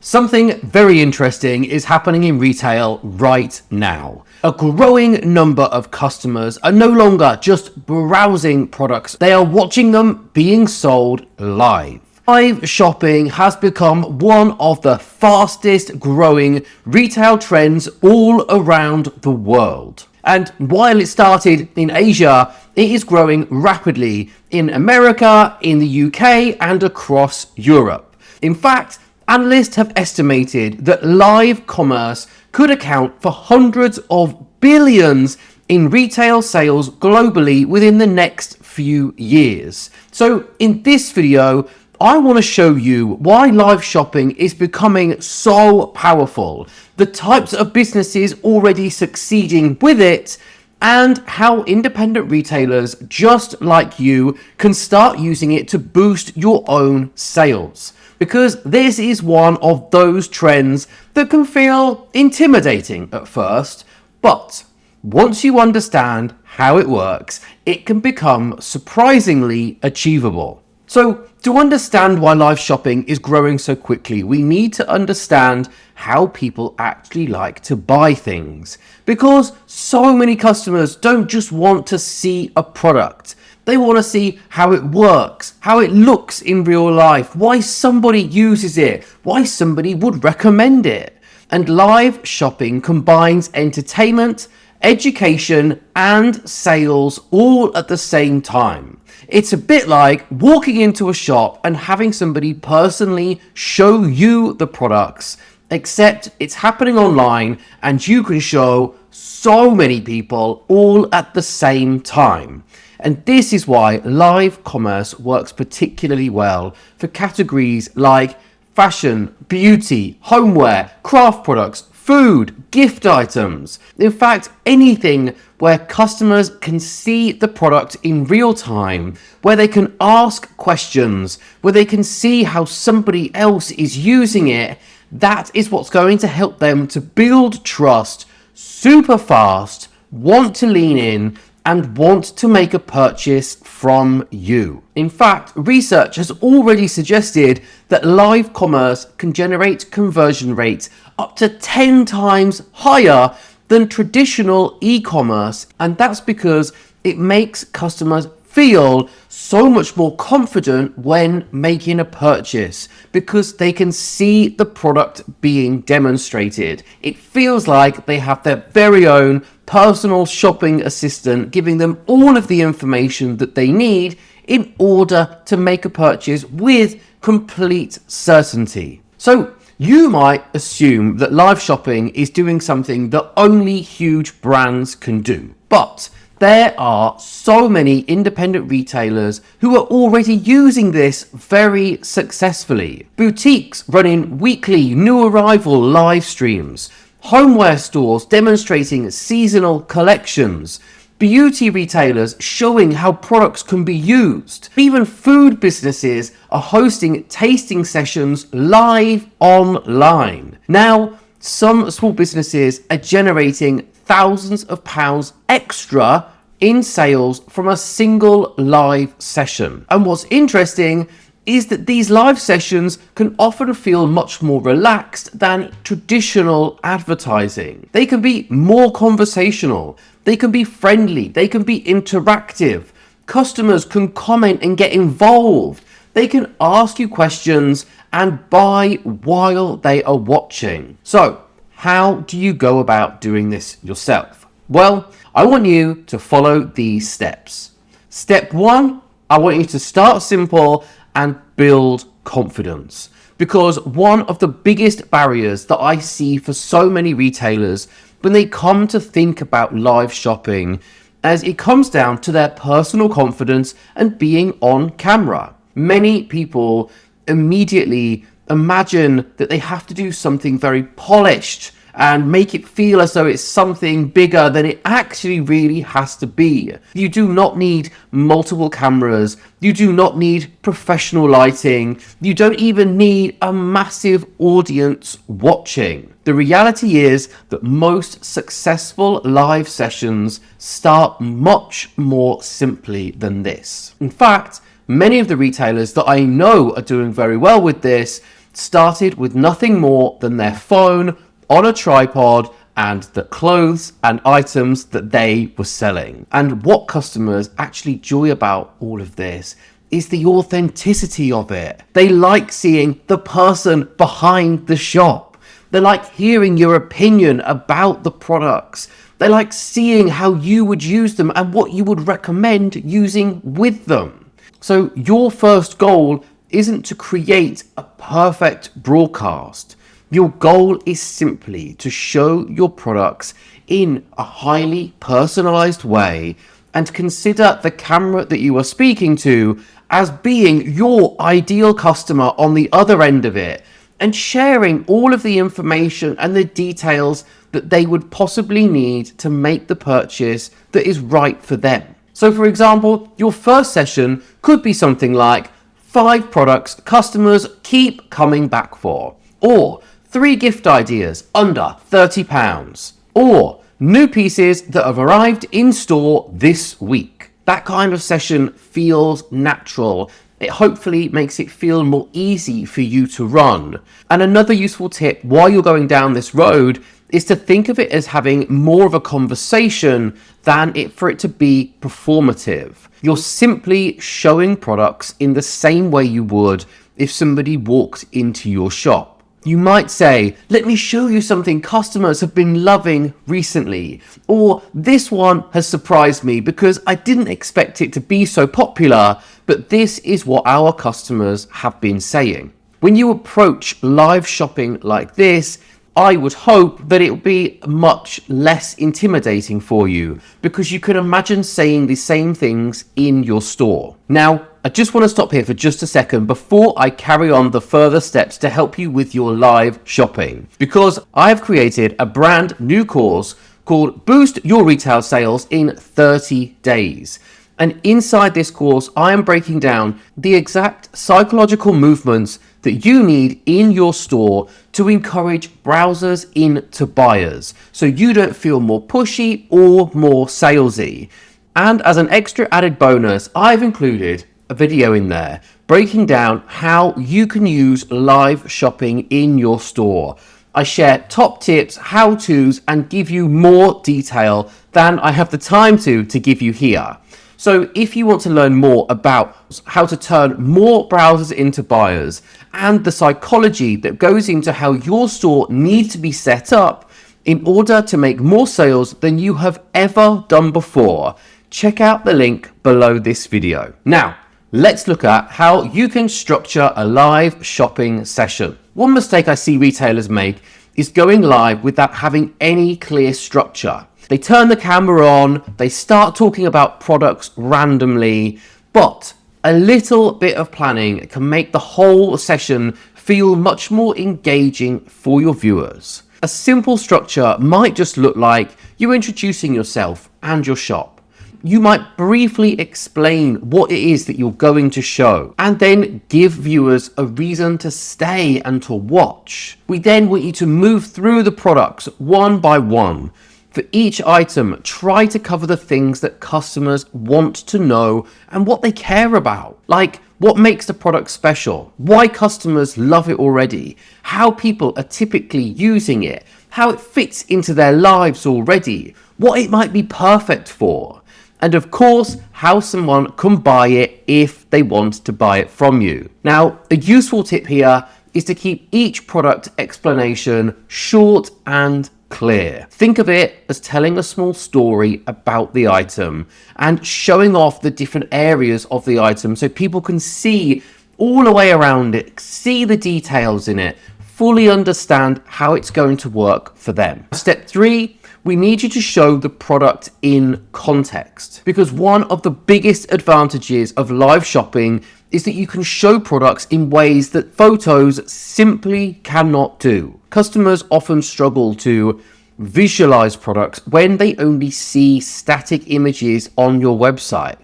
Something very interesting is happening in retail right now. A growing number of customers are no longer just browsing products, they are watching them being sold live. Live shopping has become one of the fastest growing retail trends all around the world. And while it started in Asia, it is growing rapidly in America, in the UK, and across Europe. In fact, analysts have estimated that live commerce could account for hundreds of billions in retail sales globally within the next few years. So in this video, I want to show you why live shopping is becoming so powerful, the types of businesses already succeeding with it, and how independent retailers just like you can start using it to boost your own sales. Because this is one of those trends that can feel intimidating at first, but once you understand how it works, it can become surprisingly achievable. So, to understand why live shopping is growing so quickly, we need to understand how people actually like to buy things. Because so many customers don't just want to see a product. They want to see how it works, how it looks in real life, why somebody uses it, why somebody would recommend it. And live shopping combines entertainment, education, and sales all at the same time. It's a bit like walking into a shop and having somebody personally show you the products, except it's happening online and you can show so many people all at the same time. And this is why live commerce works particularly well for categories like fashion, beauty, homeware, craft products, food, gift items. In fact, anything where customers can see the product in real time, where they can ask questions, where they can see how somebody else is using it, that is what's going to help them to build trust super fast, want to lean in, and want to make a purchase from you. In fact, research has already suggested that live commerce can generate conversion rates up to 10 times higher than traditional e-commerce, and that's because it makes customers feel so much more confident when making a purchase because they can see the product being demonstrated. It feels like they have their very own personal shopping assistant giving them all of the information that they need in order to make a purchase with complete certainty. So you might assume that live shopping is doing something that only huge brands can do, but there are so many independent retailers who are already using this very successfully. Boutiques running weekly new arrival live streams, homeware stores demonstrating seasonal collections, beauty retailers showing how products can be used. Even food businesses are hosting tasting sessions live online. Now, some small businesses are generating thousands of pounds extra in sales from a single live session. And what's interesting is that these live sessions can often feel much more relaxed than traditional advertising. They can be more conversational, they can be friendly, they can be interactive. Customers can comment and get involved. They can ask you questions and buy while they are watching. So, how do you go about doing this yourself? Well, I want you to follow these steps. Step 1, I want you to start simple and build confidence. Because one of the biggest barriers that I see for so many retailers when they come to think about live shopping, as it comes down to their personal confidence and being on camera. Many people immediately imagine that they have to do something very polished and make it feel as though it's something bigger than it actually really has to be. You do not need multiple cameras. You do not need professional lighting. You don't even need a massive audience watching. The reality is that most successful live sessions start much more simply than this. In fact, many of the retailers that I know are doing very well with this started with nothing more than their phone on a tripod and the clothes and items that they were selling. And what customers actually enjoy about all of this is the authenticity of it. They like seeing the person behind the shop. They like hearing your opinion about the products. They like seeing how you would use them and what you would recommend using with them. So your first goal isn't to create a perfect broadcast. Your goal is simply to show your products in a highly personalized way and consider the camera that you are speaking to as being your ideal customer on the other end of it, and sharing all of the information and the details that they would possibly need to make the purchase that is right for them. So for example, your first session could be something like 5 products customers keep coming back for, or 3 gift ideas under £30, or new pieces that have arrived in store this week. That kind of session feels natural. It hopefully makes it feel more easy for you to run. And another useful tip while you're going down this road is to think of it as having more of a conversation than for it to be performative. You're simply showing products in the same way you would if somebody walked into your shop. You might say, let me show you something customers have been loving recently. Or this one has surprised me because I didn't expect it to be so popular, but this is what our customers have been saying. When you approach live shopping like this, I would hope that it will be much less intimidating for you because you can imagine saying the same things in your store. Now, I just want to stop here for just a second before I carry on the further steps to help you with your live shopping, because I have created a brand new course called Boost Your Retail Sales in 30 Days. And inside this course, I am breaking down the exact psychological movements that you need in your store to encourage browsers into buyers, so you don't feel more pushy or more salesy. And as an extra added bonus, I've included a video in there breaking down how you can use live shopping in your store. I share top tips, how-tos, and give you more detail than I have the time to give you here. So if you want to learn more about how to turn more browsers into buyers and the psychology that goes into how your store needs to be set up in order to make more sales than you have ever done before, check out the link below this video. Now, let's look at how you can structure a live shopping session. One mistake I see retailers make is going live without having any clear structure. They turn the camera on, they start talking about products randomly, but a little bit of planning can make the whole session feel much more engaging for your viewers. A simple structure might just look like you introducing yourself and your shop. You might briefly explain what it is that you're going to show and then give viewers a reason to stay and to watch. We then want you to move through the products one by one. For each item, try to cover the things that customers want to know and what they care about. Like what makes the product special, why customers love it already, how people are typically using it, how it fits into their lives already, what it might be perfect for, and of course, how someone can buy it if they want to buy it from you. Now, a useful tip here is to keep each product explanation short and clear. Think of it as telling a small story about the item and showing off the different areas of the item so people can see all the way around it, see the details in it, fully understand how it's going to work for them. Step 3, we need you to show the product in context, because one of the biggest advantages of live shopping is that you can show products in ways that photos simply cannot do. Customers often struggle to visualize products when they only see static images on your website.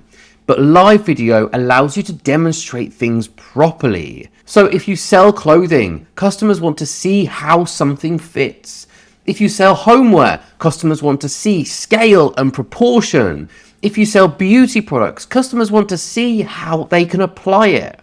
But live video allows you to demonstrate things properly. So if you sell clothing, customers want to see how something fits. If you sell homeware, customers want to see scale and proportion. If you sell beauty products, customers want to see how they can apply it.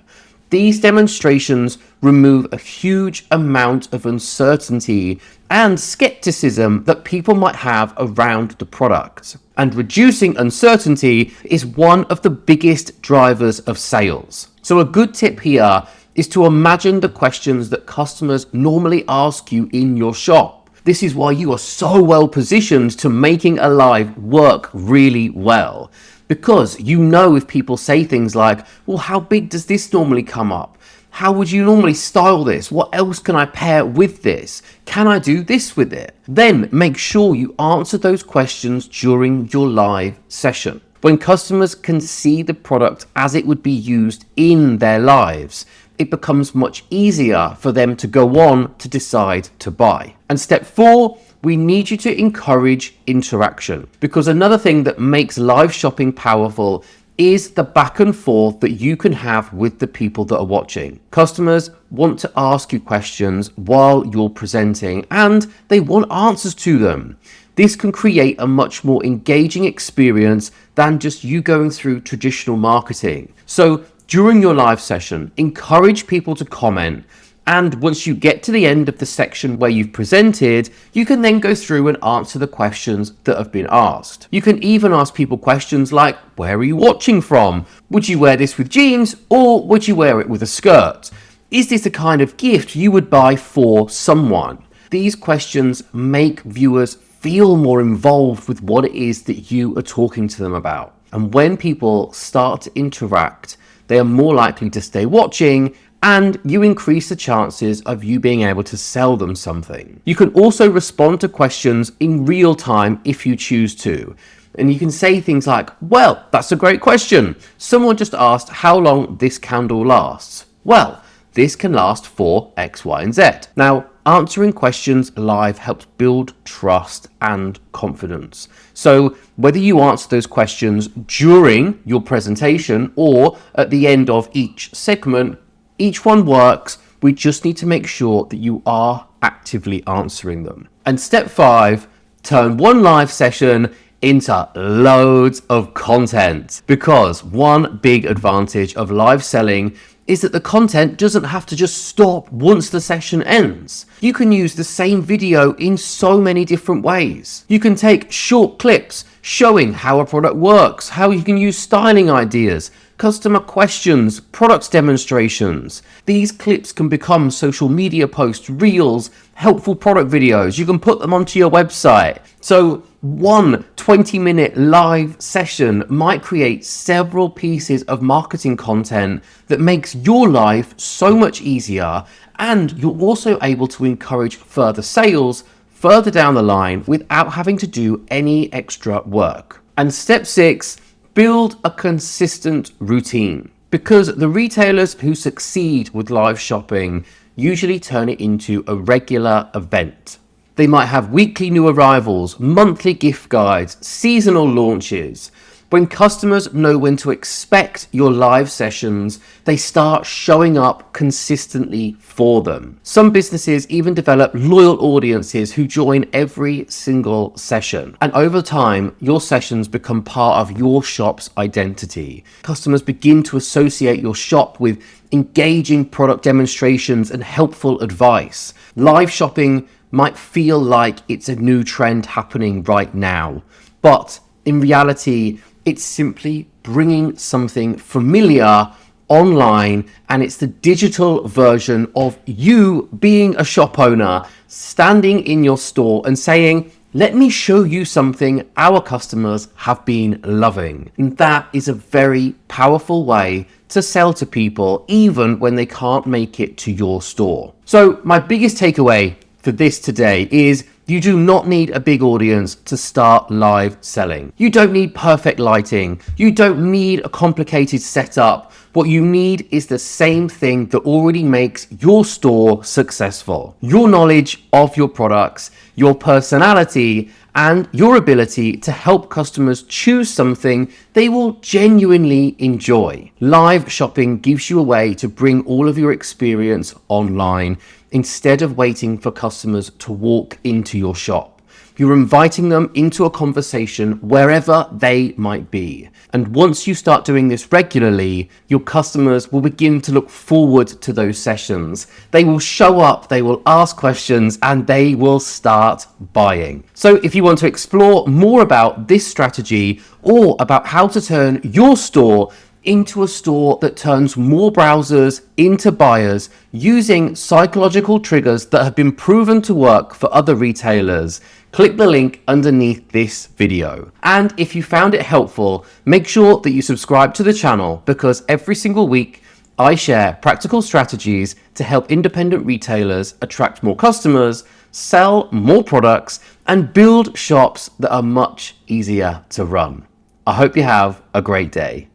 These demonstrations remove a huge amount of uncertainty and skepticism that people might have around the product. And reducing uncertainty is one of the biggest drivers of sales. So a good tip here is to imagine the questions that customers normally ask you in your shop. This is why you are so well positioned to making a live work really well. Because you know if people say things like, well, how big does this normally come up? How would you normally style this? What else can I pair with this? Can I do this with it? Then make sure you answer those questions during your live session. When customers can see the product as it would be used in their lives, it becomes much easier for them to go on to decide to buy. And step 4, we need you to encourage interaction, because another thing that makes live shopping powerful is the back and forth that you can have with the people that are watching. Customers want to ask you questions while you're presenting, and they want answers to them. This can create a much more engaging experience than just you going through traditional marketing. So during your live session, encourage people to comment. And once you get to the end of the section where you've presented, you can then go through and answer the questions that have been asked. You can even ask people questions like, where are you watching from? Would you wear this with jeans, or would you wear it with a skirt? Is this the kind of gift you would buy for someone? These questions make viewers feel more involved with what it is that you are talking to them about. And when people start to interact, they are more likely to stay watching, and you increase the chances of you being able to sell them something. You can also respond to questions in real time if you choose to. And you can say things like, well, that's a great question. Someone just asked how long this candle lasts. Well, this can last for X, Y, and Z. Now, answering questions live helps build trust and confidence. So whether you answer those questions during your presentation or at the end of each segment, each one works. We just need to make sure that you are actively answering them. And step 5, turn one live session into loads of content. Because one big advantage of live selling is that the content doesn't have to just stop once the session ends. You can use the same video in so many different ways. You can take short clips showing how a product works, how you can use styling ideas, customer questions, product demonstrations. These clips can become social media posts, reels, helpful product videos. You can put them onto your website. So one 20-minute live session might create several pieces of marketing content that makes your life so much easier, and you're also able to encourage further sales further down the line without having to do any extra work. And step 6, build a consistent routine, because the retailers who succeed with live shopping usually turn it into a regular event. They might have weekly new arrivals, monthly gift guides, seasonal launches. When customers know when to expect your live sessions, they start showing up consistently for them. Some businesses even develop loyal audiences who join every single session. And over time, your sessions become part of your shop's identity. Customers begin to associate your shop with engaging product demonstrations and helpful advice. Live shopping might feel like it's a new trend happening right now, but in reality, it's simply bringing something familiar online, and it's the digital version of you being a shop owner, standing in your store and saying, let me show you something our customers have been loving. And that is a very powerful way to sell to people, even when they can't make it to your store. So my biggest takeaway for this today is you do not need a big audience to start live selling. You don't need perfect lighting. You don't need a complicated setup. What you need is the same thing that already makes your store successful. Your knowledge of your products, your personality, and your ability to help customers choose something they will genuinely enjoy. Live shopping gives you a way to bring all of your experience online instead of waiting for customers to walk into your shop. You're inviting them into a conversation wherever they might be. And once you start doing this regularly, your customers will begin to look forward to those sessions. They will show up, they will ask questions, and they will start buying. So if you want to explore more about this strategy or about how to turn your store into a store that turns more browsers into buyers using psychological triggers that have been proven to work for other retailers, click the link underneath this video. And if you found it helpful, make sure that you subscribe to the channel, because every single week I share practical strategies to help independent retailers attract more customers, sell more products, and build shops that are much easier to run. I hope you have a great day.